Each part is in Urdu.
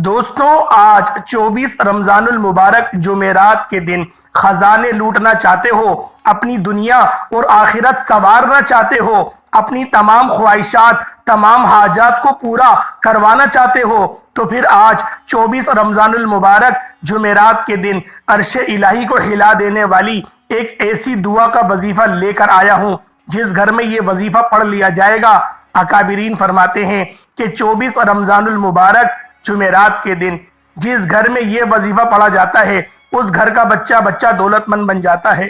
دوستوں، آج 24 رمضان المبارک جمعرات کے دن خزانے لوٹنا چاہتے ہو، اپنی دنیا اور آخرت سنوارنا چاہتے ہو، اپنی تمام خواہشات، تمام حاجات کو پورا کروانا چاہتے ہو، تو پھر آج 24 رمضان المبارک جمعرات کے دن عرش الہی کو ہلا دینے والی ایک ایسی دعا کا وظیفہ لے کر آیا ہوں۔ جس گھر میں یہ وظیفہ پڑھ لیا جائے گا، اکابرین فرماتے ہیں کہ 24 رمضان المبارک جمعرات کے دن جس گھر میں یہ وظیفہ پڑھا جاتا ہے، اس گھر کا بچہ دولت مند بن جاتا ہے۔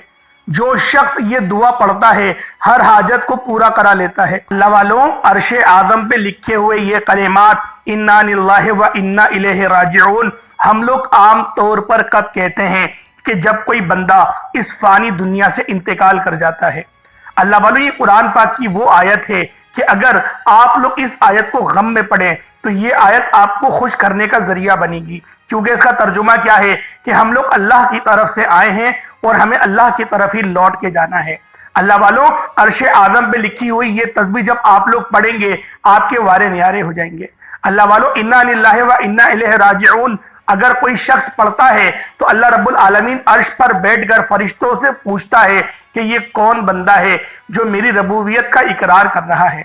جو شخص یہ دعا پڑھتا ہے، ہر حاجت کو پورا کرا لیتا ہے۔ اللہ والوں، عرش اعظم پہ لکھے ہوئے یہ کلمات انا للہ و انا الیہ راجعون ہم لوگ عام طور پر کب کہتے ہیں کہ جب کوئی بندہ اس فانی دنیا سے انتقال کر جاتا ہے۔ اللہ والوں، یہ قرآن پاک کی وہ آیت ہے کہ اگر آپ لوگ اس آیت کو غم میں پڑھیں تو یہ آیت آپ کو خوش کرنے کا ذریعہ بنے گی، کیونکہ اس کا ترجمہ کیا ہے کہ ہم لوگ اللہ کی طرف سے آئے ہیں اور ہمیں اللہ کی طرف ہی لوٹ کے جانا ہے۔ اللہ والوں، عرش اعظم پہ لکھی ہوئی یہ تسبیح جب آپ لوگ پڑھیں گے، آپ کے وارے نیارے ہو جائیں گے۔ اللہ والوں، انا للہ و انا الیہ راجعون اگر کوئی شخص پڑھتا ہے تو اللہ رب العالمین عرش پر بیٹھ کر فرشتوں سے پوچھتا ہے کہ یہ کون بندہ ہے جو میری ربوبیت کا اقرار کر رہا ہے۔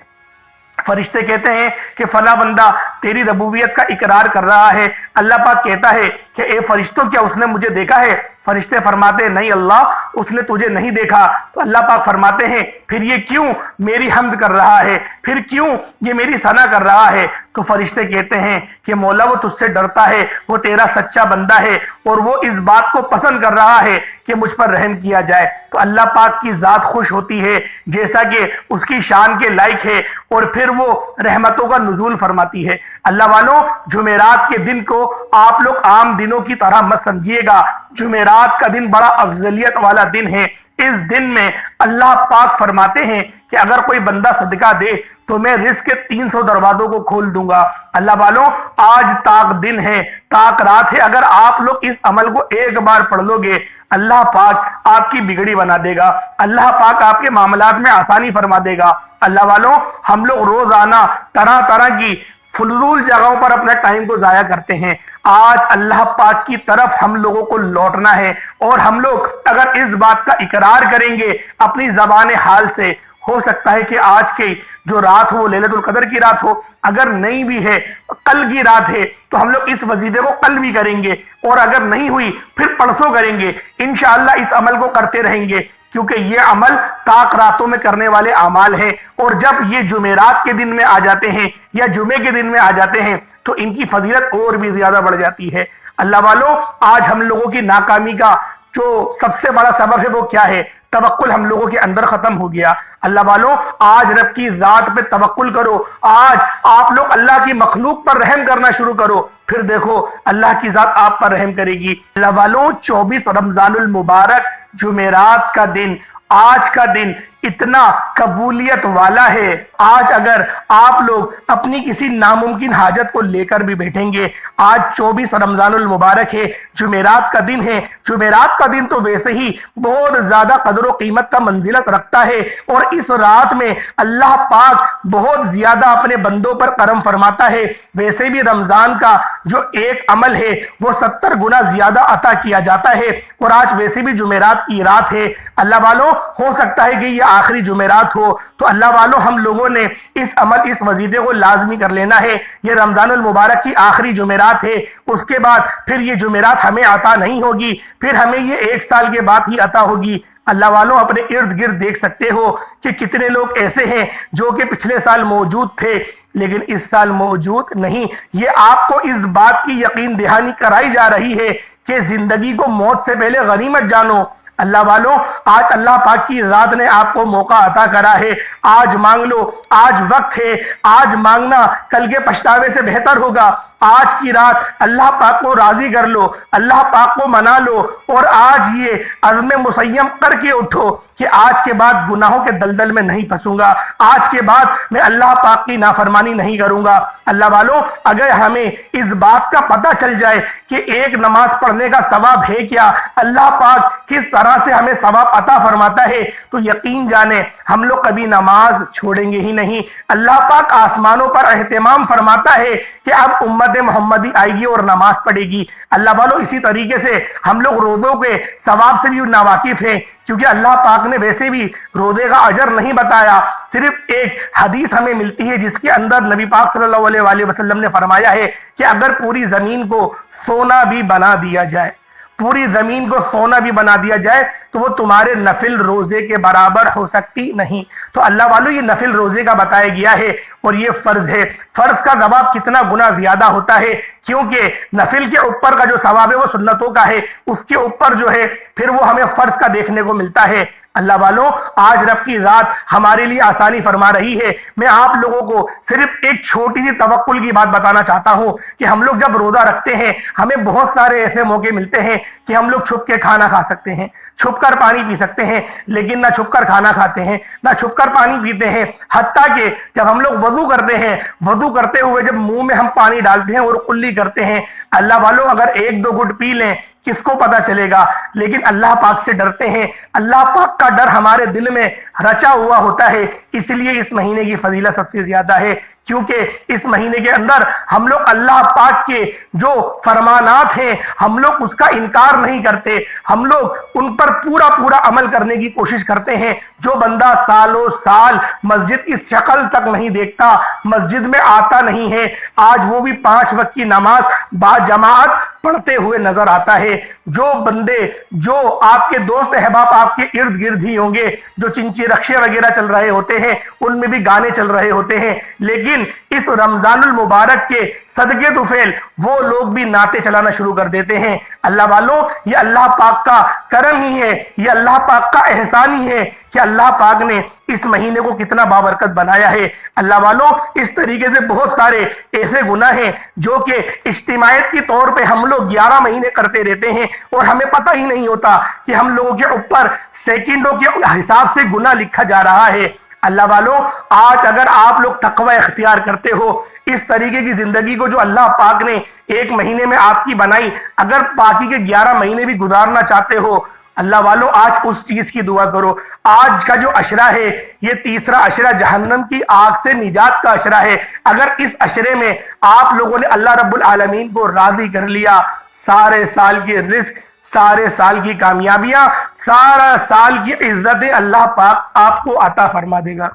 فرشتے کہتے ہیں کہ فلاں بندہ تیری ربوبیت کا اقرار کر رہا ہے۔ اللہ پاک کہتا ہے کہ اے فرشتوں، کیا اس نے مجھے دیکھا ہے؟ فرشتے فرماتے ہیں نہیں اللہ، اس نے تجھے نہیں دیکھا۔ تو اللہ پاک فرماتے ہیں پھر یہ کیوں میری حمد کر رہا ہے، پھر کیوں یہ میری ثنا کر رہا ہے؟ تو فرشتے کہتے ہیں کہ مولا وہ تجھ سے ڈرتا ہے، وہ تیرا سچا بندہ ہے اور وہ اس بات کو پسند کر رہا ہے کہ مجھ پر رحم کیا جائے۔ تو اللہ پاک کی ذات خوش ہوتی ہے جیسا کہ اس کی شان کے لائق ہے، اور پھر وہ رحمتوں کا نزول فرماتی ہے۔ اللہ والوں، جمعرات کے دن کو آپ لوگ عام دنوں کی طرح مت سمجھیے گا۔ جمعرات کا دن بڑا افضلیت والا دن ہے۔ اس دن میں اللہ پاک فرماتے ہیں کہ اگر کوئی بندہ صدقہ دے تو میں رزق کے 300 دروازوں کو کھول دوں گا۔ اللہ والوں، آج تاک دن ہے، تاک رات ہے، اگر آپ لوگ اس عمل کو ایک بار پڑھ لو گے، اللہ پاک آپ کی بگڑی بنا دے گا، اللہ پاک آپ کے معاملات میں آسانی فرما دے گا۔ اللہ والوں، ہم لوگ روزانہ طرح طرح کی فضول جگہوں پر اپنا ٹائم کو ضائع کرتے ہیں۔ آج اللہ پاک کی طرف ہم لوگوں کو لوٹنا ہے، اور ہم لوگ اگر اس بات کا اقرار کریں گے اپنی زبان حال سے، ہو سکتا ہے کہ آج کی جو رات ہو وہ لیلۃ القدر کی رات ہو، اگر نہیں بھی ہے کل کی رات ہے تو ہم لوگ اس وظیفے کو کل بھی کریں گے، اور اگر نہیں ہوئی پھر پرسوں کریں گے۔ انشاءاللہ اس عمل کو کرتے رہیں گے، کیونکہ یہ عمل تاک راتوں میں کرنے والے اعمال ہیں، اور جب یہ جمعرات کے دن میں آ جاتے ہیں یا جمعے کے دن میں آ جاتے ہیں تو ان کی فضیلت اور بھی زیادہ بڑھ جاتی ہے۔ اللہ والوں، آج ہم لوگوں کی ناکامی کا جو سب سے بڑا سبب ہے وہ کیا ہے؟ توکل ہم لوگوں کے اندر ختم ہو گیا۔ اللہ والوں، آج رب کی ذات پہ توکل کرو، آج آپ لوگ اللہ کی مخلوق پر رحم کرنا شروع کرو، پھر دیکھو اللہ کی ذات آپ پر رحم کرے گی۔ اللہ والوں، 24 رمضان المبارک جمعرات کا دن، آج کا دن اتنا قبولیت والا ہے۔ آج اگر آپ لوگ اپنی کسی ناممکن حاجت کو لے کر بھی بیٹھیں گے، آج 24 رمضان المبارک ہے، جمعرات کا دن ہے۔ جمعرات کا دن تو ویسے ہی بہت زیادہ قدر و قیمت کا منزلت رکھتا ہے، اور اس رات میں اللہ پاک بہت زیادہ اپنے بندوں پر کرم فرماتا ہے۔ ویسے بھی رمضان کا جو ایک عمل ہے وہ 70 گنا زیادہ عطا کیا جاتا ہے، اور آج ویسے بھی جمعرات کی رات ہے۔ اللہ والوں، ہو سکتا ہے کہ یہ آخری جمعرات ہو، تو اللہ والوں ہم لوگوں نے اس عمل، اس وظیفے کو لازمی کر لینا ہے۔ یہ رمضان المبارک کی آخری جمعرات ہے، اس کے بعد پھر یہ جمعرات ہمیں عطا نہیں ہوگی، پھر ہمیں یہ 1 سال کے بعد ہی عطا ہوگی۔ اللہ والوں، اپنے ارد گرد دیکھ سکتے ہو کہ کتنے لوگ ایسے ہیں جو کہ پچھلے سال موجود تھے لیکن اس سال موجود نہیں۔ یہ آپ کو اس بات کی یقین دہانی کرائی جا رہی ہے کہ زندگی کو موت سے پہلے غنیمت جانو۔ اللہ والوں، آج اللہ پاک کی ذات نے آپ کو موقع عطا کرا ہے، آج مانگ لو، آج وقت ہے، آج مانگنا کل کے پچھتاوے سے بہتر ہوگا۔ آج کی رات اللہ پاک کو راضی کر لو، اللہ پاک کو منا لو، اور آج یہ عزم مسیم کر کے اٹھو کہ آج کے بعد گناہوں کے دلدل میں نہیں پھنسوں گا، آج کے بعد میں اللہ پاک کی نافرمانی نہیں کروں گا۔ اللہ والوں، اگر ہمیں اس بات کا پتہ چل جائے کہ ایک نماز پڑھنے کا ثواب ہے کیا، اللہ پاک کس طرح طرح سے ہمیں ثواب عطا فرماتا ہے تو یقین جانے ہم لوگ کبھی نماز چھوڑیں گے ہی نہیں۔ اللہ پاک آسمانوں پر اہتمام فرماتا ہے کہ اب امت محمدی آئے گی اور نماز پڑھے گی۔ اللہ والوں اسی طریقے سے ہم لوگ روزوں کے ثواب سے بھی ناواقف ہیں، کیونکہ اللہ پاک نے ویسے بھی روزے کا اجر نہیں بتایا، صرف ایک حدیث ہمیں ملتی ہے جس کے اندر نبی پاک صلی اللہ علیہ وسلم نے فرمایا ہے کہ اگر پوری زمین کو سونا بھی بنا دیا جائے، پوری زمین کو سونا بھی بنا دیا جائے تو وہ تمہارے نفل روزے کے برابر ہو سکتی نہیں۔ تو اللہ والوں یہ نفل روزے کا بتایا گیا ہے اور یہ فرض ہے۔ فرض کا ثواب کتنا گنا زیادہ ہوتا ہے، کیونکہ نفل کے اوپر کا جو ثواب ہے وہ سنتوں کا ہے، اس کے اوپر جو ہے پھر وہ ہمیں فرض کا دیکھنے کو ملتا ہے۔ اللہ والوں آج رب کی ذات ہمارے لیے آسانی فرما رہی ہے۔ میں آپ لوگوں کو صرف ایک چھوٹی سی توکل کی بات بتانا چاہتا ہوں کہ ہم لوگ جب روزہ رکھتے ہیں ہمیں بہت سارے ایسے موقع ملتے ہیں کہ ہم لوگ چھپ کے کھانا کھا سکتے ہیں، چھپ کر پانی پی سکتے ہیں، لیکن نہ چھپ کر کھانا کھاتے ہیں نہ چھپ کر پانی پیتے ہیں۔ حتیٰ کہ جب ہم لوگ وضو کرتے ہیں، وضو کرتے ہوئے جب منہ میں ہم پانی ڈالتے ہیں اور کلی کرتے ہیں، اللہ والوں اگر ایک دو گھٹ پی لیں کس کو پتا چلے گا، لیکن اللہ پاک سے ڈرتے ہیں۔ اللہ پاک کا ڈر ہمارے دل میں رچا ہوا ہوتا ہے، اس لیے اس مہینے کی فضیلت سب سے زیادہ ہے، کیونکہ اس مہینے کے اندر ہم لوگ اللہ پاک کے جو فرمانات ہیں ہم لوگ اس کا انکار نہیں کرتے، ہم لوگ ان پر پورا عمل کرنے کی کوشش کرتے ہیں۔ جو بندہ سالوں سال مسجد کی شکل تک نہیں دیکھتا، مسجد میں آتا نہیں ہے، آج وہ بھی 5 وقت کی نماز با جماعت پڑھتے ہوئے نظر آتا ہے۔ جو بندے جو آپ کے دوست احباب آپ کے ارد گرد ہی ہوں گے، جو چنچی رکشے وغیرہ چل رہے ہوتے ہیں، ان میں بھی گانے چل رہے ہوتے ہیں، لیکن اس رمضان المبارک کے صدقے طفیل وہ لوگ بھی نعتیں چلانا شروع کر دیتے ہیں۔ اللہ والوں یہ اللہ پاک کا کرم ہی ہے، یہ اللہ پاک کا احسان ہی ہے کہ اللہ پاک نے اس مہینے کو کتنا بابرکت بنایا ہے۔ اللہ والوں اس طریقے سے بہت سارے ایسے گناہ ہیں جو کہ اجتماعیت کے طور پہ ہم لوگ 11 مہینے کرتے رہتے ہیں اور ہمیں پتہ ہی نہیں ہوتا کہ ہم لوگوں کے اوپر سیکنڈوں کے حساب سے گناہ لکھا جا رہا ہے۔ اللہ والوں آج اگر آپ لوگ تقوی اختیار کرتے ہو، اس طریقے کی زندگی کو جو اللہ پاک نے ایک مہینے میں آپ کی بنائی، اگر باقی کے 11 مہینے بھی گزارنا چاہتے ہو، اللہ والوں آج اس چیز کی دعا کرو۔ آج کا جو عشرہ ہے یہ تیسرا عشرہ جہنم کی آگ سے نجات کا عشرہ ہے۔ اگر اس عشرے میں آپ لوگوں نے اللہ رب العالمین کو راضی کر لیا، سارے سال کے رزق، سارے سال کی کامیابیاں، سارا سال کی عزتیں اللہ پاک آپ کو عطا فرما دے گا۔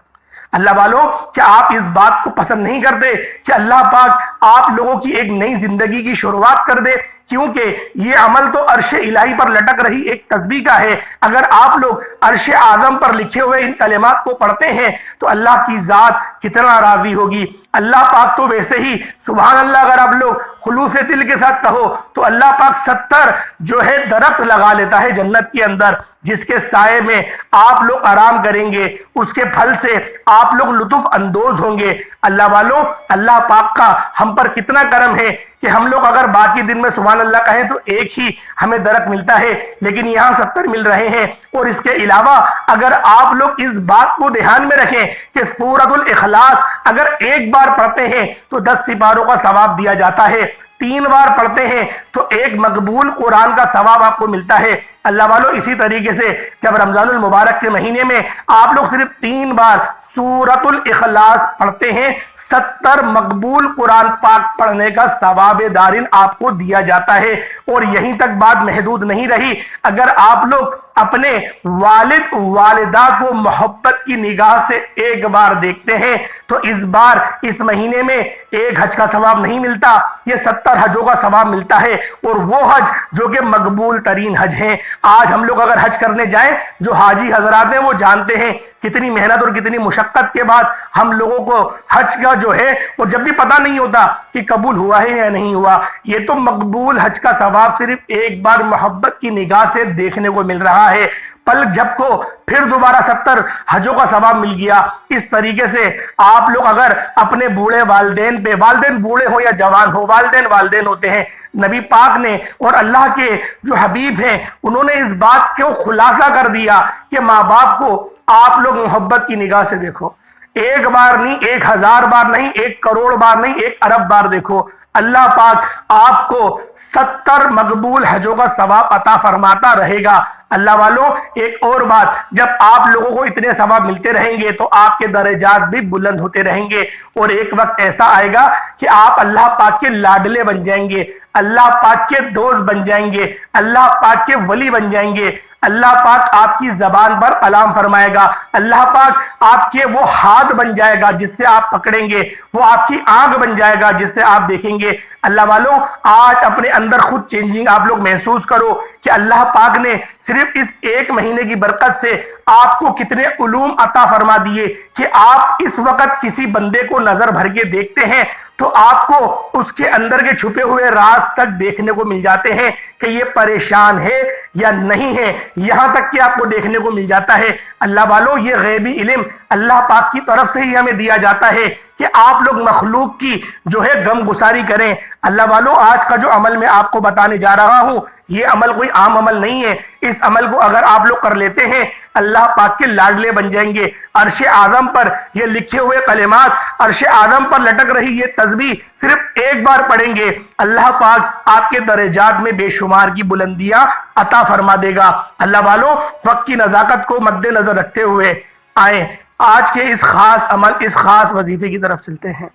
اللہ والوں کیا آپ اس بات کو پسند نہیں کرتے کہ اللہ پاک آپ لوگوں کی ایک نئی زندگی کی شروعات کر دے؟ کیونکہ یہ عمل تو عرش الہی پر لٹک رہی ایک تسبیح کا ہے۔ اگر آپ لوگ عرش اعظم پر لکھے ہوئے ان کلمات کو پڑھتے ہیں تو اللہ کی ذات کتنا راضی ہوگی۔ اللہ پاک تو ویسے ہی سبحان اللہ اگر آپ لوگ خلوص دل کے ساتھ کہو تو اللہ پاک 70 جو ہے درخت لگا لیتا ہے جنت کے اندر، جس کے سائے میں آپ لوگ آرام کریں گے، اس کے پھل سے آپ لوگ لطف اندوز ہوں گے۔ اللہ والوں اللہ پاک کا ہم پر کتنا کرم ہے کہ ہم لوگ اگر باقی دن میں سبحان اللہ کہیں تو ایک ہی ہمیں درخت ملتا ہے، لیکن یہاں 70 مل رہے ہیں۔ اور اس کے علاوہ اگر آپ لوگ اس بات کو دھیان میں رکھیں کہ سورۃ الاخلاص اگر ایک بار پڑھتے ہیں تو 10 سپاروں کا ثواب دیا جاتا ہے، 3 بار پڑھتے ہیں تو ایک مقبول قرآن کا ثواب آپ کو ملتا ہے۔ اللہ والوں اسی طریقے سے جب رمضان المبارک کے مہینے میں آپ لوگ صرف 3 بار سورۃ الاخلاص پڑھتے ہیں، 70 مقبول قرآن پاک پڑھنے کا ثواب دارن آپ کو دیا جاتا ہے۔ اور یہیں تک بات محدود نہیں رہی، اگر آپ لوگ اپنے والد والدہ کو محبت کی نگاہ سے ایک بار دیکھتے ہیں تو اس بار اس مہینے میں ایک حج کا ثواب نہیں ملتا، یہ 70 حجوں کا ثواب ملتا ہے، اور وہ حج جو کہ مقبول ترین حج ہیں۔ آج ہم لوگ اگر حج کرنے جائیں، جو حاجی حضرات ہیں وہ جانتے ہیں کتنی محنت اور کتنی مشقت کے بعد ہم لوگوں کو حج کا جو ہے وہ جب بھی پتہ نہیں ہوتا کہ قبول ہوا ہے یا نہیں ہوا، یہ تو مقبول حج کا ثواب صرف ایک بار محبت کی نگاہ سے دیکھنے کو مل رہا ہے۔ پلک جھپ کو پھر دوبارہ 70 حجوں کا ثواب مل گیا۔ اس طریقے سے آپ لوگ اگر اپنے بوڑھے والدین پہ، والدین بوڑھے ہو یا جوان ہو، والدین ہوتے ہیں، نبی پاک نے اور اللہ کے جو حبیب ہیں انہوں نے اس بات کو خلاصہ کر دیا کہ ماں باپ کو آپ لوگ محبت کی نگاہ سے دیکھو، ایک بار نہیں، 1000 بار نہیں، 1 کروڑ بار نہیں، 1 ارب بار دیکھو۔ اللہ پاک آپ کو 70 مقبول حجوں کا ثواب عطا فرماتا رہے گا۔ اللہ والوں، ایک اور بات، جب آپ لوگوں کو اتنے ثواب ملتے رہیں گے تو آپ کے درجات بھی بلند ہوتے رہیں گے، اور ایک وقت ایسا آئے گا کہ آپ اللہ پاک کے لاڈلے بن جائیں گے، اللہ پاک کے دوست بن جائیں گے، اللہ پاک کے ولی بن جائیں گے۔ اللہ پاک آپ کی زبان پر کلام فرمائے گا، اللہ پاک آپ کے وہ ہاتھ بن جائے گا جس سے آپ پکڑیں گے، وہ آپ کی آنکھ بن جائے گا جس سے آپ دیکھیں گے۔ اللہ والوں، آج اپنے اندر خود چینجنگ آپ لوگ محسوس کرو کہ اللہ پاک نے صرف اس ایک مہینے کی برکت سے آپ کو کتنے علوم عطا فرما دیے کہ آپ اس وقت کسی بندے کو نظر بھر کے دیکھتے ہیں تو آپ کو اس کے اندر کے چھپے ہوئے راز تک دیکھنے کو مل جاتے ہیں کہ یہ پریشان ہے یا نہیں ہے، یہاں تک کہ آپ کو دیکھنے کو مل جاتا ہے۔ اللہ والوں، یہ غیبی علم اللہ پاک کی طرف سے ہی ہمیں دیا جاتا ہے کہ آپ لوگ مخلوق کی جو ہے غم گساری کریں۔ اللہ والوں، آج کا جو عمل میں آپ کو بتانے جا رہا ہوں، یہ عمل کوئی عام عمل نہیں ہے۔ اس عمل کو اگر آپ لوگ کر لیتے ہیں، اللہ پاک کے لاڈلے بن جائیں گے۔ عرش اعظم پر یہ لکھے ہوئے کلمات، عرش اعظم پر لٹک رہی یہ تسبیح صرف ایک بار پڑھیں گے، اللہ پاک آپ کے درجات میں بے شمار کی بلندیاں عطا فرما دے گا۔ اللہ والوں، وقت کی نزاکت کو مد نظر رکھتے ہوئے آئیں آج کے اس خاص عمل، اس خاص وظیفے کی طرف چلتے ہیں۔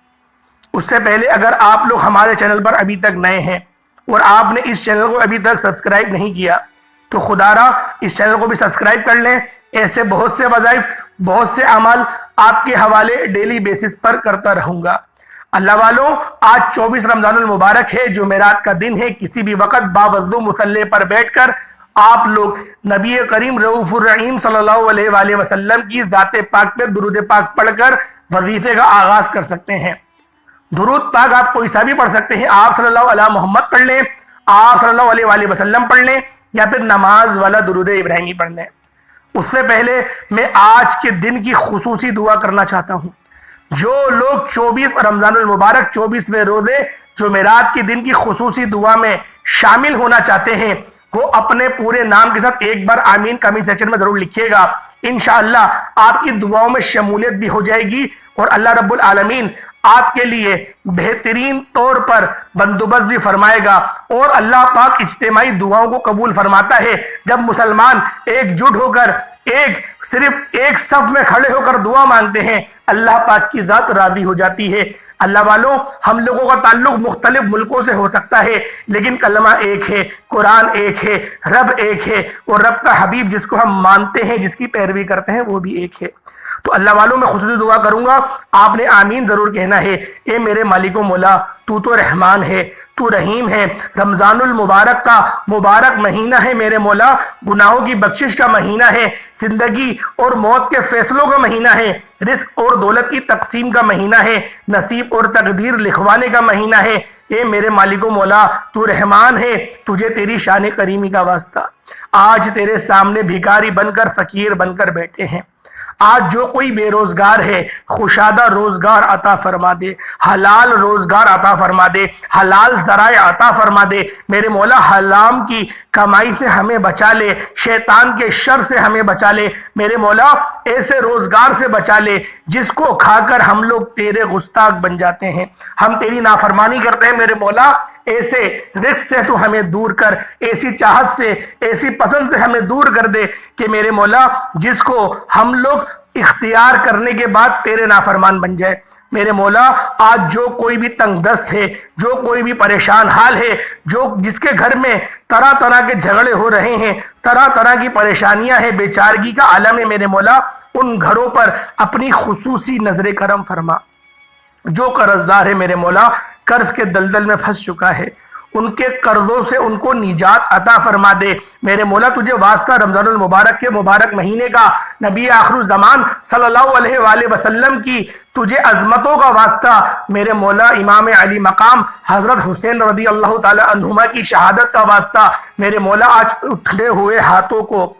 اس سے پہلے اگر آپ لوگ ہمارے چینل پر ابھی تک نئے ہیں اور آپ نے اس چینل کو ابھی تک سبسکرائب نہیں کیا تو خدا را اس چینل کو بھی سبسکرائب کر لیں۔ ایسے بہت سے وظائف، بہت سے عمل آپ کے حوالے ڈیلی بیسس پر کرتا رہوں گا۔ اللہ والوں، آج 24 رمضان المبارک ہے، جمعرات کا دن ہے۔ کسی بھی وقت باوضو مصلی پر بیٹھ کر آپ لوگ نبی کریم رؤوف الرحیم صلی اللہ علیہ وآلہ وسلم کی ذات پاک پہ درود پاک پڑھ کر وظیفے کا آغاز کر سکتے ہیں۔ درود پاک آپ کوئی سا بھی پڑھ سکتے ہیں، آپ صلی اللہ علیہ محمد پڑھ لیں، آپ صلی اللہ علیہ وآلہ وسلم پڑھ لیں، یا پھر نماز والا درود ابراہیمی پڑھ لیں۔ اس سے پہلے میں آج کے دن کی خصوصی دعا کرنا چاہتا ہوں۔ جو لوگ 24 رمضان المبارک 24ویں روزے جمعرات کے دن کی خصوصی دعا میں شامل ہونا چاہتے ہیں، وہ اپنے پورے نام کے ساتھ ایک بار آمین کمنٹ سیکشن میں ضرور لکھیے گا۔ انشاءاللہ آپ کی دعاؤں میں شمولیت بھی ہو جائے گی، اور اللہ رب العالمین آپ کے لیے بہترین طور پر بندوبست بھی فرمائے گا۔ اور اللہ پاک اجتماعی دعاؤں کو قبول فرماتا ہے۔ جب مسلمان ایک جٹ ہو کر صرف ایک صف میں کھڑے ہو کر دعا مانگتے ہیں، اللہ پاک کی ذات راضی ہو جاتی ہے۔ اللہ والوں، ہم لوگوں کا تعلق مختلف ملکوں سے ہو سکتا ہے، لیکن کلمہ ایک ہے، قرآن ایک ہے، رب ایک ہے، اور رب کا حبیب جس کو ہم مانتے ہیں، جس کی پیروی کرتے ہیں، وہ بھی ایک ہے۔ تو اللہ والوں، میں خصوصی دعا کروں گا، آپ نے آمین ضرور کہنا ہے۔ اے میرے مالک و مولا، تو رحمان ہے، تو رحیم ہے۔ رمضان المبارک کا مبارک مہینہ ہے میرے مولا، گناہوں کی بخشش کا مہینہ ہے، زندگی اور موت کے فیصلوں کا مہینہ ہے، رزق اور دولت کی تقسیم کا مہینہ ہے، نصیب اور تقدیر لکھوانے کا مہینہ ہے۔ اے میرے مالک و مولا، تو رحمان ہے، تجھے تیری شان کریمی کا واسطہ۔ آج تیرے سامنے بھکاری بن کر، فقیر بن کر بیٹھے ہیں۔ آج جو کوئی بے روزگار ہے، خوشادہ روزگار عطا فرما دے، حلال روزگار عطا فرما دے، حلال ذرائع عطا فرما دے۔ میرے مولا، حرام کی کمائی سے ہمیں بچا لے، شیطان کے شر سے ہمیں بچا لے۔ میرے مولا، ایسے روزگار سے بچا لے جس کو کھا کر ہم لوگ تیرے گستاخ بن جاتے ہیں، ہم تیری نافرمانی کرتے ہیں۔ میرے مولا، ایسے رزق سے تو ہمیں دور کر، ایسی چاہت سے، ایسی پسند سے ہمیں دور کر دے کہ میرے مولا، جس کو ہم لوگ اختیار کرنے کے بعد تیرے نافرمان بن جائے۔ میرے مولا، آج جو کوئی بھی تنگ دست ہے، جو کوئی بھی پریشان حال ہے، جس کے گھر میں طرح طرح کے جھگڑے ہو رہے ہیں، طرح طرح کی پریشانیاں ہیں، بیچارگی کا عالم ہے، میرے مولا، ان گھروں پر اپنی خصوصی نظر کرم فرما۔ جو قرضدار ہے میرے مولا، قرض کے دلدل میں پھنس چکا ہے، ان کے قرضوں سے ان کو نجات عطا فرما دے۔ میرے مولا، تجھے واسطہ رمضان المبارک کے مبارک مہینے کا، نبی آخر الزمان صلی اللہ علیہ وآلہ وسلم کی تجھے عظمتوں کا واسطہ، میرے مولا، امام علی مقام حضرت حسین رضی اللہ تعالی عنہما کی شہادت کا واسطہ، میرے مولا، آج اٹھے ہوئے ہاتھوں کو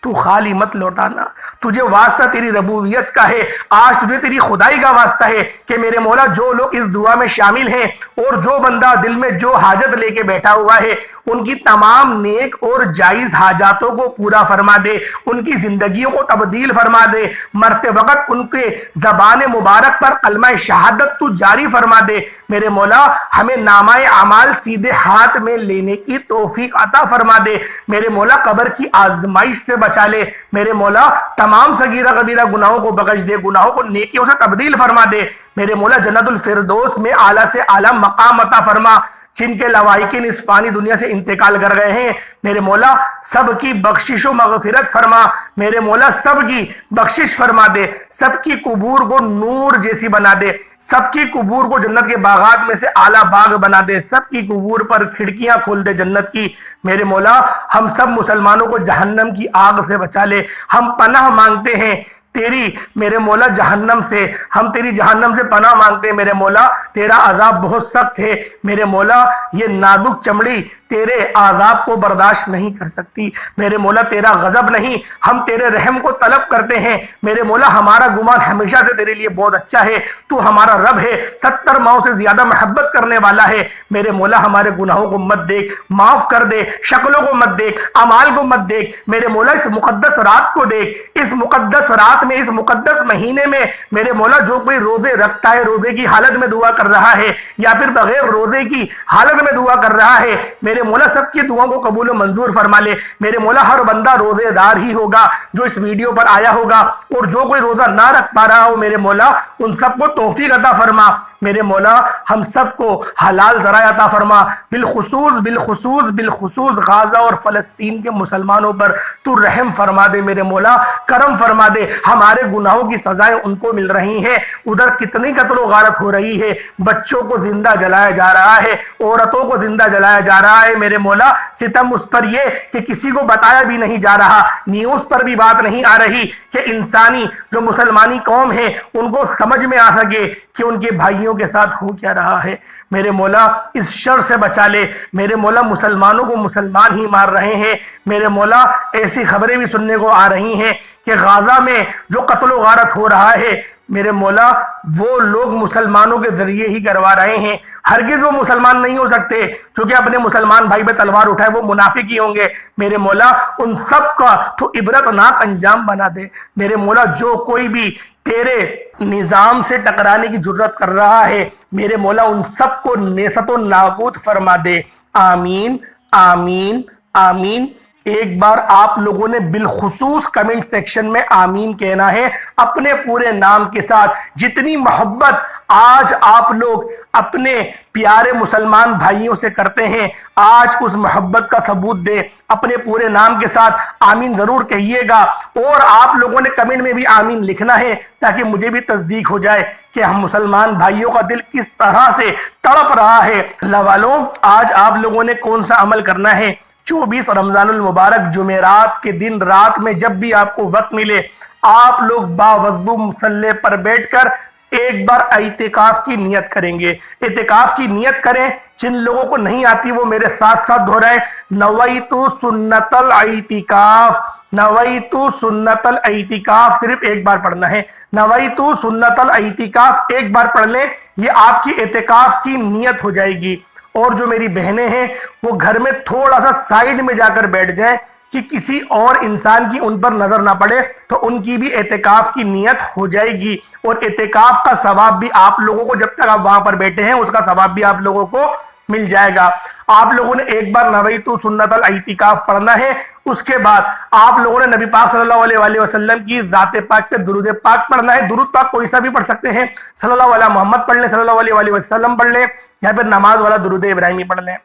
تو خالی مت لوٹانا. تجھے واسطہ تیری ربوبیت کا ہے, آج تجھے تیری خدائی کا واسطہ ہے کہ میرے مولا جو لوگ اس دعا میں شامل ہیں اور جو بندہ دل میں جو حاجت لے کے بیٹھا ہوا ہے, ان کی تمام نیک اور جائز حاجاتوں کو پورا فرما دے, ان کی زندگیوں کو تبدیل فرما دے, مرتے وقت ان کے زبان مبارک پر کلمہ شہادت تو جاری فرما دے. میرے مولا ہمیں نامہ اعمال سیدھے ہاتھ میں لینے کی توفیق عطا فرما دے. میرے مولا قبر کی آزمائش سے بچا لے. میرے مولا تمام صغیرہ کبیرہ گناہوں کو بخش دے, گناہوں کو نیکیوں سے تبدیل فرما دے. میرے مولا جنت الفردوس میں اعلیٰ سے اعلیٰ مقام عطا فرما. جن کے لوائقین اس فانی دنیا سے انتقال کر گئے ہیں, میرے مولا سب کی بخشش و مغفرت فرما. میرے مولا سب کی بخشش فرما دے, سب کی قبور کو نور جیسی بنا دے, سب کی قبور کو جنت کے باغات میں سے اعلیٰ باغ بنا دے, سب کی قبور پر کھڑکیاں کھول دے جنت کی. میرے مولا ہم سب مسلمانوں کو جہنم کی آگ سے بچا لے. ہم پناہ مانگتے ہیں تیری میرے مولا جہنم سے, ہم تیری جہنم سے پناہ مانگتے ہیں. میرے مولا تیرا عذاب بہت سخت ہے. میرے مولا یہ نازک چمڑی تیرے عذاب کو برداشت نہیں کر سکتی. میرے مولا تیرا غضب نہیں, ہم تیرے رحم کو طلب کرتے ہیں. میرے مولا ہمارا گمان ہمیشہ سے تیرے لیے بہت اچھا ہے. تو ہمارا رب ہے, 70 ماؤں سے زیادہ محبت کرنے والا ہے. میرے مولا ہمارے گناہوں کو مت دیکھ, معاف کر دے. شکلوں کو مت دیکھ, اعمال کو مت دیکھ. میرے مولا اس مقدس رات کو دیکھ. اس مقدس رات میں, اس مقدس مہینے میں میرے مولا جو کوئی روزے رکھتا ہے, روزے کی حالت میں دعا کر رہا ہے یا پھر بغیر روزے کی حالت میں دعا کر رہا ہے, میرے مولا سب کی دعاؤں کو قبول و منظور فرما لے. میرے مولا ہر بندہ روزے دار ہی ہوگا جو اس ویڈیو پر آیا ہوگا, اور جو کوئی روزہ نہ رکھ پا رہا ہو میرے مولا ان سب کو توفیق عطا فرما. میرے مولا ہم سب کو حلال ذرائع عطا فرما. بالخصوص غازہ اور فلسطین کے مسلمانوں پر تو رحم فرما دے. میرے مولا کرم فرما دے. ہمارے گناہوں کی سزائیں ان کو مل رہی ہیں, ادھر کتنی قتل و غارت ہو رہی ہے, بچوں کو زندہ جلایا جا رہا ہے, عورتوں کو زندہ جلایا جا رہا ہے. میرے مولا ستم اس پر یہ کہ کسی کو بتایا بھی نہیں جا رہا, نیوز پر بھی بات نہیں آ رہی کہ انسانی جو مسلمانی قوم ہے ان کو سمجھ میں آ سکے کہ ان کے بھائیوں کے ساتھ ہو کیا رہا ہے. میرے مولا اس شر سے بچا لے. میرے مولا مسلمانوں کو مسلمان ہی مار رہے ہیں. میرے مولا ایسی خبریں بھی سننے کو آ رہی ہیں کہ غازہ میں جو قتل و غارت ہو رہا ہے میرے مولا وہ لوگ مسلمانوں کے ذریعے ہی کروا رہے ہیں. ہرگز وہ مسلمان نہیں ہو سکتے کیونکہ اپنے مسلمان بھائی پہ تلوار اٹھائے وہ منافق ہی ہوں گے. میرے مولا ان سب کا تو عبرتناک انجام بنا دے. میرے مولا جو کوئی بھی تیرے نظام سے ٹکرانے کی جرت کر رہا ہے میرے مولا ان سب کو نیست و نابود فرما دے. آمین آمین آمین. ایک بار آپ لوگوں نے بالخصوص کمنٹ سیکشن میں آمین کہنا ہے اپنے پورے نام کے ساتھ. جتنی محبت آج آپ لوگ اپنے پیارے مسلمان بھائیوں سے کرتے ہیں, آج اس محبت کا ثبوت دیں. اپنے پورے نام کے ساتھ آمین ضرور کہیے گا, اور آپ لوگوں نے کمنٹ میں بھی آمین لکھنا ہے تاکہ مجھے بھی تصدیق ہو جائے کہ ہم مسلمان بھائیوں کا دل کس طرح سے تڑپ رہا ہے. اللہ والوں, آج آپ لوگوں نے کون سا عمل کرنا ہے؟ 24 رمضان المبارک جمعرات کے دن رات میں جب بھی آپ کو وقت ملے آپ لوگ باوضو مصلی پر بیٹھ کر ایک بار اعتکاف کی نیت کریں گے. اعتکاف کی نیت کریں. جن لوگوں کو نہیں آتی وہ میرے ساتھ ساتھ دہرائیں, نویت سنت الاعتکاف. نویت سنت الاعتکاف صرف ایک بار پڑھنا ہے. نویت سنت الاعتکاف ایک بار پڑھ لیں, یہ آپ کی اعتکاف کی نیت ہو جائے گی. اور جو میری بہنیں ہیں وہ گھر میں تھوڑا سا سائیڈ میں جا کر بیٹھ جائیں کہ کسی اور انسان کی ان پر نظر نہ پڑے, تو ان کی بھی اعتکاف کی نیت ہو جائے گی. اور اعتکاف کا ثواب بھی آپ لوگوں کو, جب تک آپ وہاں پر بیٹھے ہیں اس کا ثواب بھی آپ لوگوں کو مل جائے گا. آپ لوگوں نے ایک بار نویت سنت الاعتکاف پڑھنا ہے. اس کے بعد آپ لوگوں نے نبی پاک صلی اللہ علیہ وسلم کی ذات پاک پہ درود پاک پڑھنا ہے. درود پاک کوئی سا بھی پڑھ سکتے ہیں, صلی اللہ علیہ محمد پڑھ لیں, صلی اللہ علیہ وسلم پڑھ لیں, یا پھر نماز والا درود ابراہیمی پڑھ لیں.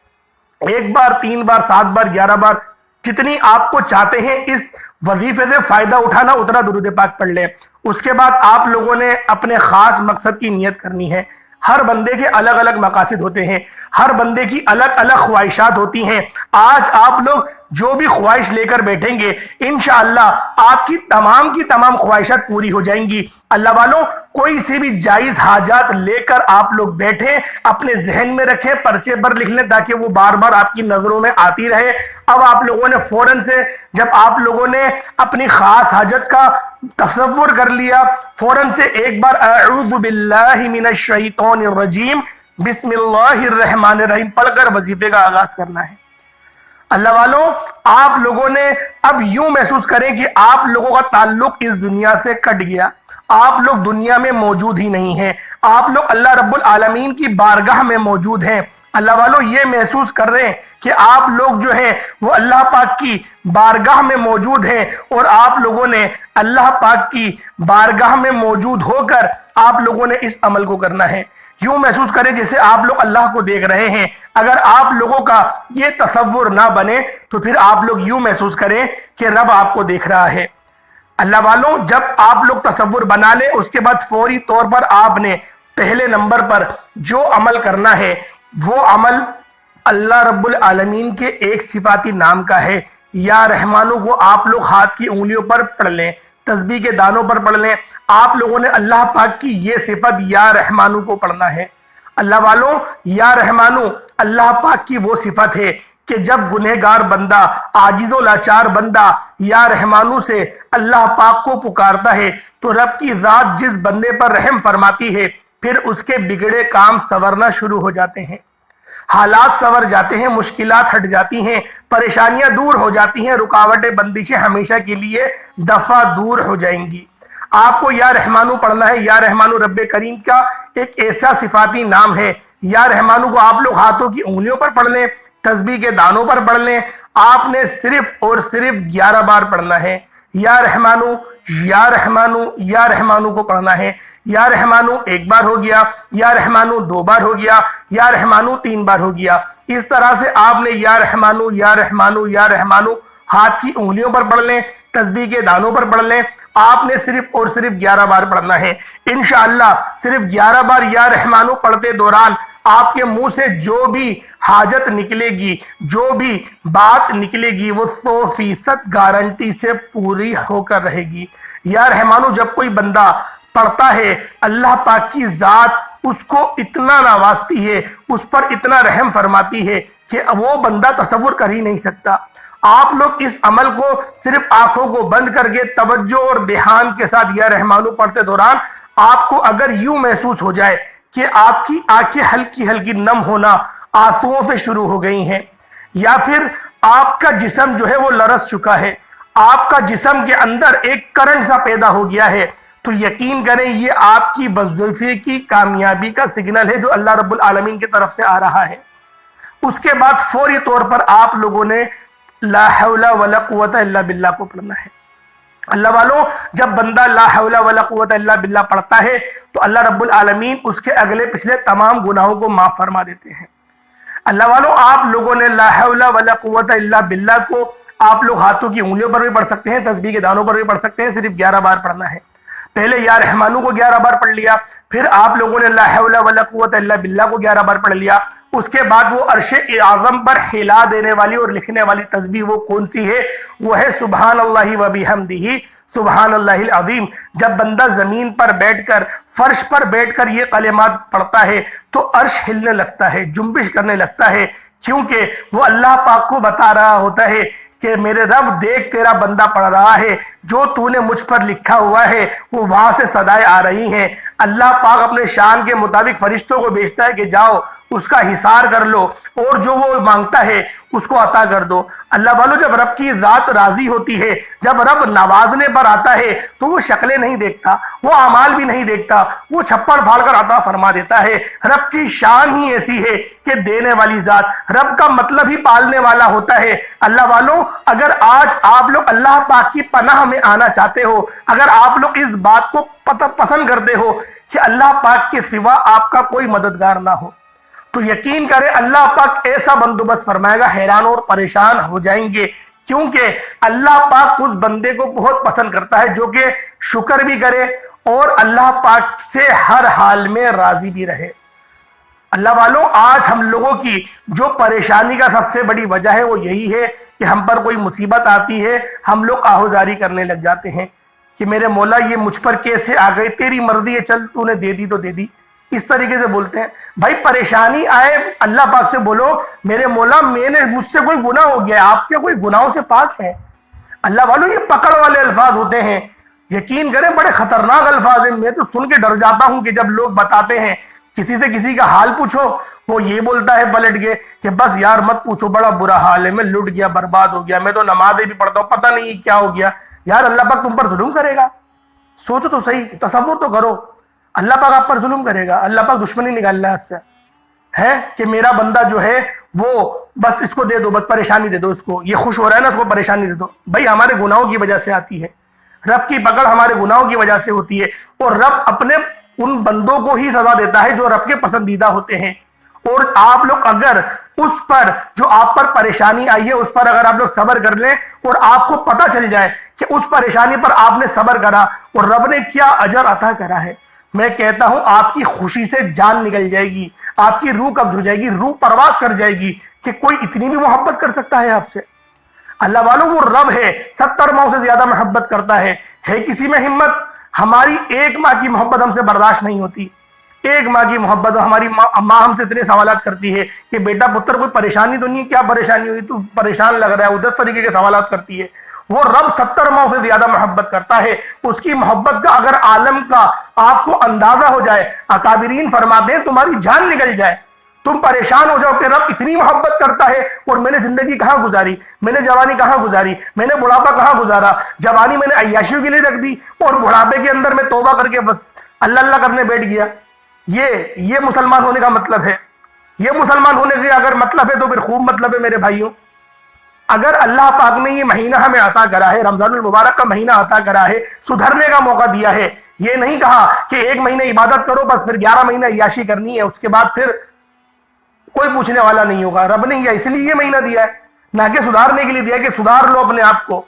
1 بار 3 بار 7 بار 11 بار جتنی آپ کو چاہتے ہیں اس وظیفے سے فائدہ اٹھانا اتنا درود پاک پڑھ لیں. اس کے بعد آپ لوگوں نے اپنے خاص مقصد کی نیت کرنی ہے. ہر بندے کے الگ الگ مقاصد ہوتے ہیں, ہر بندے کی الگ الگ خواہشات ہوتی ہیں. آج آپ لوگ جو بھی خواہش لے کر بیٹھیں گے انشاءاللہ آپ کی تمام خواہشات پوری ہو جائیں گی۔ اللہ والوں، کوئی سی بھی جائز حاجات لے کر آپ لوگ بیٹھیں، اپنے ذہن میں رکھیں، پرچے پر لکھ لیں تاکہ وہ بار بار آپ کی نظروں میں آتی رہے۔ اب آپ لوگوں نے فوراً سے، جب آپ لوگوں نے اپنی خاص حاجت کا تصور کر لیا، فوراً سے ایک بار اعوذ باللہ من الشیطان الرجیم بسم اللہ الرحمن الرحیم پڑھ کر وظیفے کا آغاز کرنا ہے۔ اللہ والوں، آپ لوگوں نے اب یوں محسوس کریں کہ آپ لوگوں کا تعلق اس دنیا سے کٹ گیا، آپ لوگ دنیا میں موجود ہی نہیں ہیں، آپ لوگ اللہ رب العالمین کی بارگاہ میں موجود ہیں۔ اللہ والوں، یہ محسوس کر رہے ہیں کہ آپ لوگ جو ہیں وہ اللہ پاک کی بارگاہ میں موجود ہیں، اور آپ لوگوں نے اللہ پاک کی بارگاہ میں موجود ہو کر آپ لوگوں نے اس عمل کو کرنا ہے۔ یوں محسوس کریں جیسے آپ لوگ اللہ کو دیکھ رہے ہیں۔ اگر آپ لوگوں کا یہ تصور نہ بنے تو پھر آپ لوگ یوں محسوس کریں کہ رب آپ کو دیکھ رہا ہے۔ اللہ والوں، جب آپ لوگ تصور بنا لیں، اس کے بعد فوری طور پر آپ نے پہلے نمبر پر جو عمل کرنا ہے وہ عمل اللہ رب العالمین کے ایک صفاتی نام کا ہے۔ یا رحمانو کو آپ لوگ ہاتھ کی انگلیوں پر پڑھ لیں، تسبیح کے دانوں پر پڑھ لیں۔ آپ لوگوں نے اللہ پاک کی یہ صفت یا رحمانو کو پڑھنا ہے۔ اللہ والوں، یا رحمانو اللہ پاک کی وہ صفت ہے کہ جب گنہگار بندہ، عاجز و لاچار بندہ یا رحمانو سے اللہ پاک کو پکارتا ہے تو رب کی ذات جس بندے پر رحم فرماتی ہے پھر اس کے بگڑے کام سنورنا شروع ہو جاتے ہیں، حالات سنور جاتے ہیں، مشکلات ہٹ جاتی ہیں، پریشانیاں دور ہو جاتی ہیں، رکاوٹیں بندشیں ہمیشہ کے لیے دفع دور ہو جائیں گی۔ آپ کو یا رحمانو پڑھنا ہے۔ یا رحمانو رب کریم کا ایک ایسا صفاتی نام ہے۔ یا رحمانو کو آپ لوگ ہاتھوں کی انگلیوں پر پڑھ لیں، تسبیح کے دانوں پر پڑھ لیں۔ آپ نے صرف اور صرف 11 بار پڑھنا ہے۔ یا رحمانو، یا رحمانو، یا رحمانو کو پڑھنا ہے۔ یا رحمانو ایک بار ہو گیا، یا رحمانو 2 بار ہو گیا، یا رحمانو 3 بار ہو گیا۔ اس طرح سے آپ نے یا رحمانو، یا رحمانو، یا رحمانو ہاتھ کی انگلیوں پر پڑھ لیں، تسبیح کے دانوں پر پڑھ لیں۔ آپ نے صرف اور صرف 11 بار پڑھنا ہے۔ انشاءاللہ صرف 11 بار یا رحمانو پڑھتے دوران آپ کے منہ سے جو بھی حاجت نکلے گی، جو بھی بات نکلے گی، وہ 100% گارنٹی سے پوری ہو کر رہے گی۔ یا رحمانو جب کوئی بندہ پڑھتا ہے، اللہ پاک کی ذات اس کو اتنا نوازتی ہے، اس پر اتنا رحم فرماتی ہے کہ وہ بندہ تصور کر ہی نہیں سکتا۔ آپ لوگ اس عمل کو صرف آنکھوں کو بند کر کے توجہ اور دھیان کے ساتھ یا رحمانو پڑھتے دوران آپ کو اگر یوں محسوس ہو جائے کہ آپ کی آنکھیں ہلکی ہلکی نم ہونا آنسوؤں سے شروع ہو گئی ہیں، یا پھر آپ کا جسم جو ہے وہ لرز چکا ہے، آپ کا جسم کے اندر ایک کرنٹ سا پیدا ہو گیا ہے، تو یقین کریں یہ آپ کی وظیفے کی کامیابی کا سگنل ہے جو اللہ رب العالمین کی طرف سے آ رہا ہے۔ اس کے بعد فوری طور پر آپ لوگوں نے لا حول ولا قوت الا باللہ کو پڑھنا ہے۔ اللہ والوں، جب بندہ لا حول ولا قوت الا باللہ پڑھتا ہے تو اللہ رب العالمین اس کے اگلے پچھلے تمام گناہوں کو معاف فرما دیتے ہیں۔ اللہ والوں، آپ لوگوں نے لا حول ولا قوت الا باللہ کو آپ لوگ ہاتھوں کی انگلیوں پر بھی پڑھ سکتے ہیں، تسبیح کے دانوں پر بھی پڑھ سکتے ہیں، صرف 11 بار پڑھنا ہے۔ پہلے یا رحمانو کو 11 بار پڑھ لیا، پھر آپ لوگوں نے لا حول ولا قوت الا باللہ کو 11 بار پڑھ لیا۔ اس کے بعد وہ عرش اعظم پر ہلا دینے والی اور لکھنے والی تسبیح وہ کون سی ہے؟ وہ ہے سبحان اللہ و بحمدہ سبحان اللہ العظیم۔ جب بندہ زمین پر بیٹھ کر، فرش پر بیٹھ کر یہ کلمات پڑھتا ہے تو عرش ہلنے لگتا ہے، جنبش کرنے لگتا ہے، کیونکہ وہ اللہ پاک کو بتا رہا ہوتا ہے کہ میرے رب دیکھ تیرا بندہ پڑھ رہا ہے، جو تو نے مجھ پر لکھا ہوا ہے وہ وہاں سے صدائیں آ رہی ہیں۔ اللہ پاک اپنے شان کے مطابق فرشتوں کو بھیجتا ہے کہ جاؤ اس کا حصار کر لو اور جو وہ مانگتا ہے اس کو عطا کر دو۔ اللہ والو، جب رب کی ذات راضی ہوتی ہے، جب رب نوازنے پر آتا ہے تو وہ شکلیں نہیں دیکھتا، وہ اعمال بھی نہیں دیکھتا، وہ چھپڑ پھاڑ کر عطا فرما دیتا ہے۔ رب کی شان ہی ایسی ہے کہ دینے والی ذات، رب کا مطلب ہی پالنے والا ہوتا ہے۔ اللہ والو، اگر آج آپ لوگ اللہ پاک کی پناہ میں آنا چاہتے ہو، اگر آپ لوگ اس بات کو پسند کرتے ہو کہ اللہ پاک کے سوا آپ کا کوئی مددگار نہ ہو، تو یقین کریں اللہ پاک ایسا بندوبست فرمائے گا، حیران اور پریشان ہو جائیں گے، کیونکہ اللہ پاک اس بندے کو بہت پسند کرتا ہے جو کہ شکر بھی کرے اور اللہ پاک سے ہر حال میں راضی بھی رہے۔ اللہ والوں، آج ہم لوگوں کی جو پریشانی کا سب سے بڑی وجہ ہے وہ یہی ہے کہ ہم پر کوئی مصیبت آتی ہے، ہم لوگ آہوزاری کرنے لگ جاتے ہیں کہ میرے مولا یہ مجھ پر کیسے آ گئی، تیری مرضی ہے، چل تو نے دے دی تو دے دی، اس طریقے سے بولتے ہیں۔ بھائی پریشانی آئے اللہ پاک سے بولو، میرے مولا مجھ سے کوئی گناہ ہو گیا، آپ کے کوئی گناہوں سے پاک ہے۔ اللہ والوں، یہ پکڑ والے الفاظ ہوتے ہیں، یقین کریں بڑے خطرناک الفاظ ہیں۔ میں تو سن کے ڈر جاتا ہوں کہ جب لوگ بتاتے ہیں، کسی سے کسی کا حال پوچھو، وہ یہ بولتا ہے پلٹ کے کہ بس یار مت پوچھو، بڑا برا حال ہے، میں لٹ گیا، برباد ہو گیا، میں تو نمازیں بھی پڑھتا ہوں، پتہ نہیں کیا ہو گیا۔ یار اللہ پاک تم پر ظلم کرے گا؟ سوچو تو صحیح، تصور تو کرو، اللہ پاک آپ پر ظلم کرے گا؟ اللہ پاک دشمنی نکال رہا ہے آپ سے، ہے کہ میرا بندہ جو ہے وہ بس اس کو دے دو، بس پریشانی دے دو اس کو، یہ خوش ہو رہا ہے نا، اس کو پریشانی دے دو۔ بھائی ہمارے گناہوں کی وجہ سے آتی ہے، رب کی پکڑ ہمارے گناہوں کی وجہ سے ہوتی ہے، اور رب اپنے ان بندوں کو ہی سزا دیتا ہے جو رب کے پسندیدہ ہوتے ہیں۔ اور آپ لوگ اگر اس پر جو آپ پر پریشانی آئی ہے اس پر اگر آپ لوگ صبر کر لیں، اور آپ کو پتہ چل جائے کہ اس پریشانی پر آپ نے صبر کرا اور رب نے کیا اجر عطا کرا ہے، میں کہتا ہوں آپ کی خوشی سے جان نکل جائے گی، آپ کی روح قبض ہو جائے گی، روح پرواز کر جائے گی کہ کوئی اتنی بھی محبت کر سکتا ہے آپ سے۔ اللہ والوں، وہ رب ہے 70 ماؤں سے زیادہ محبت کرتا ہے کسی میں ہمت؟ ہماری ایک ماں کی محبت ہم سے برداشت نہیں ہوتی، ایک ماں کی محبت، ہماری ماں ہم سے اتنے سوالات کرتی ہے کہ بیٹا پتر کوئی پریشانی تو نہیں ہے، کیا پریشانی ہوئی، تو پریشان لگ رہا ہے، وہ 10 طریقے کے سوالات کرتی ہے۔ وہ رب 70 ماؤں سے زیادہ محبت کرتا ہے، اس کی محبت کا اگر عالم کا آپ کو اندازہ ہو جائے، اکابرین فرماتے ہیں تمہاری جان نکل جائے، تم پریشان ہو جاؤ کہ رب اتنی محبت کرتا ہے اور میں نے زندگی کہاں گزاری، میں نے جوانی کہاں گزاری، میں نے بڑھاپا کہاں گزارا، جوانی میں نے عیاشیوں کے لیے رکھ دی اور بڑھاپے کے اندر میں توبہ کر کے بس اللہ اللہ کرنے بیٹھ گیا۔ یہ مسلمان ہونے کا مطلب ہے، یہ مسلمان ہونے کا اگر مطلب ہے تو پھر خوب مطلب ہے میرے بھائیوں۔ اگر اللہ پاک نے یہ مہینہ ہمیں عطا کرا ہے، رمضان المبارک کا مہینہ عطا کرا ہے، سدھرنے کا موقع دیا ہے، یہ نہیں کہا کہ ایک مہینہ عبادت کرو بس پھر 11 مہینہ عیاشی کرنی ہے، اس کے بعد پھر کوئی پوچھنے والا نہیں ہوگا۔ رب نے یہ اس لیے یہ مہینہ دیا ہے، نہ کہ سدھارنے کے لیے دیا کہ سدھار لو اپنے آپ کو۔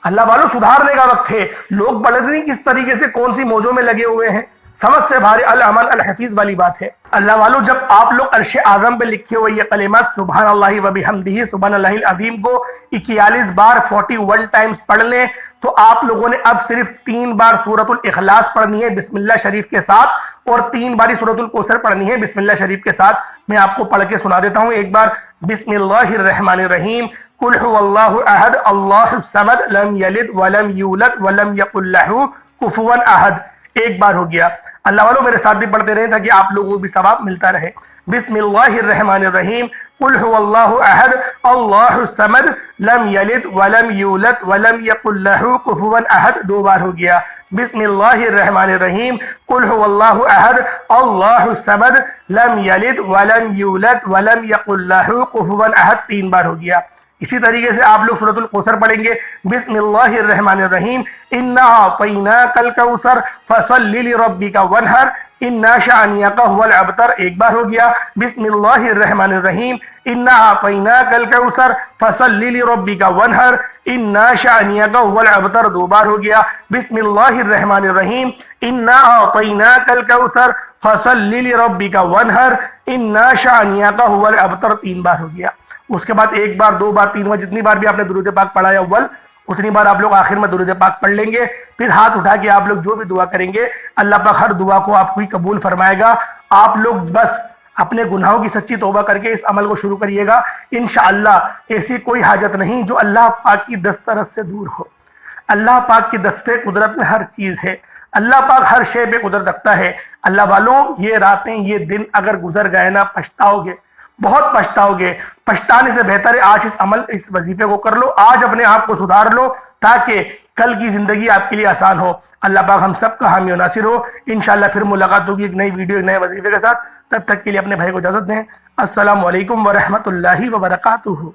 اللہ والوں، سدھارنے کا وقت ہے، لوگ پڑھ نہیں کس طریقے سے کون سی موجوں میں لگے ہوئے ہیں، سمجھ سے بھاری الامن الحفیظ والی بات ہے۔ اللہ والوں، جب آپ لوگ عرش اعظم پہ لکھے ہوئے یہ کلمات سبحان اللہ و بحمدہ سبحان اللہ العظیم کو 41 بار 41 ٹائمز پڑھ لیں تو آپ لوگوں نے اب صرف 3 بار سورۃ الاخلاص پڑھنی ہے بسم اللہ شریف کے ساتھ، اور 3 باری سورۃ الکوثر پڑھنی ہے بسم اللہ شریف کے ساتھ۔ میں آپ کو پڑھ کے سنا دیتا ہوں ایک بار۔ بسم اللہ الرحمن الرحیم، قل هو اللہ احد اللہ الصمد لم یلد ولم یولد ولم یکن لہ کفوا احد۔ ایک بار ہو گیا۔ اللہ والوں میرے ساتھ بھی پڑھتے رہیں تاکہ آپ لوگوں کو بھی ثواب ملتا رہے۔ بسم اللہ الرحمن الرحیم، قل هو اللہ احد اللہ الصمد لم یلد ولم یولد ولم یکن لہ کفوا احد۔ 2 بار ہو گیا۔ بسم اللہ الرحمن الرحیم، قل هو اللہ احد اللہ الصمد لم یلد ولم یولد ولم یکن لہ کفوا احد۔ 3 بار ہو گیا۔ اسی طریقے سے آپ لوگ سورۃ الکوثر پڑھیں گے۔ بسم اللہ الرحمن الرحیم، انا اعطیناک الکوثر فصل لربک وانحر انا شانئک هو الابتر۔ 1 بار ہو گیا۔ بسم اللہ الرحمن الرحیم، انا اعطیناک الکوثر فصل لربک وانحر انا شانئک هو الابتر۔ 2 بار ہو گیا۔ بسم اللہ الرحمن الرحیم، انا اعطیناک الکوثر فصل لربک وانحر انا شانئک هو الابتر۔ 3 بار ہو گیا۔ اس کے بعد 1 بار 2 بار 3 بار جتنی بار بھی آپ نے درود پاک پڑھا ہے اول، اتنی بار آپ لوگ آخر میں درود پاک پڑھ لیں گے۔ پھر ہاتھ اٹھا کے آپ لوگ جو بھی دعا کریں گے اللہ پاک ہر دعا کو آپ کو ہی قبول فرمائے گا۔ آپ لوگ بس اپنے گناہوں کی سچی توبہ کر کے اس عمل کو شروع کریے گا۔ انشاءاللہ ایسی کوئی حاجت نہیں جو اللہ پاک کی دسترس سے دور ہو۔ اللہ پاک کی دستے قدرت میں ہر چیز ہے، اللہ پاک ہر شے پہ قدرت رکھتا ہے۔ اللہ والوں، یہ راتیں یہ دن اگر گزر گئے نا، پچھتاؤ گے، بہت پچھتاؤ گے۔ پچھتانے سے بہتر ہے آج اس وظیفے کو کر لو، آج اپنے آپ کو سدھار لو تاکہ کل کی زندگی آپ کے لیے آسان ہو۔ اللہ پاک ہم سب کا حامی و ناصر ہو۔ انشاءاللہ پھر ملاقات ہوگی ایک نئی ویڈیو ایک نئے وظیفے کے ساتھ۔ تب تک کے لیے اپنے بھائی کو اجازت دیں۔ السلام علیکم ورحمۃ اللہ وبرکاتہ۔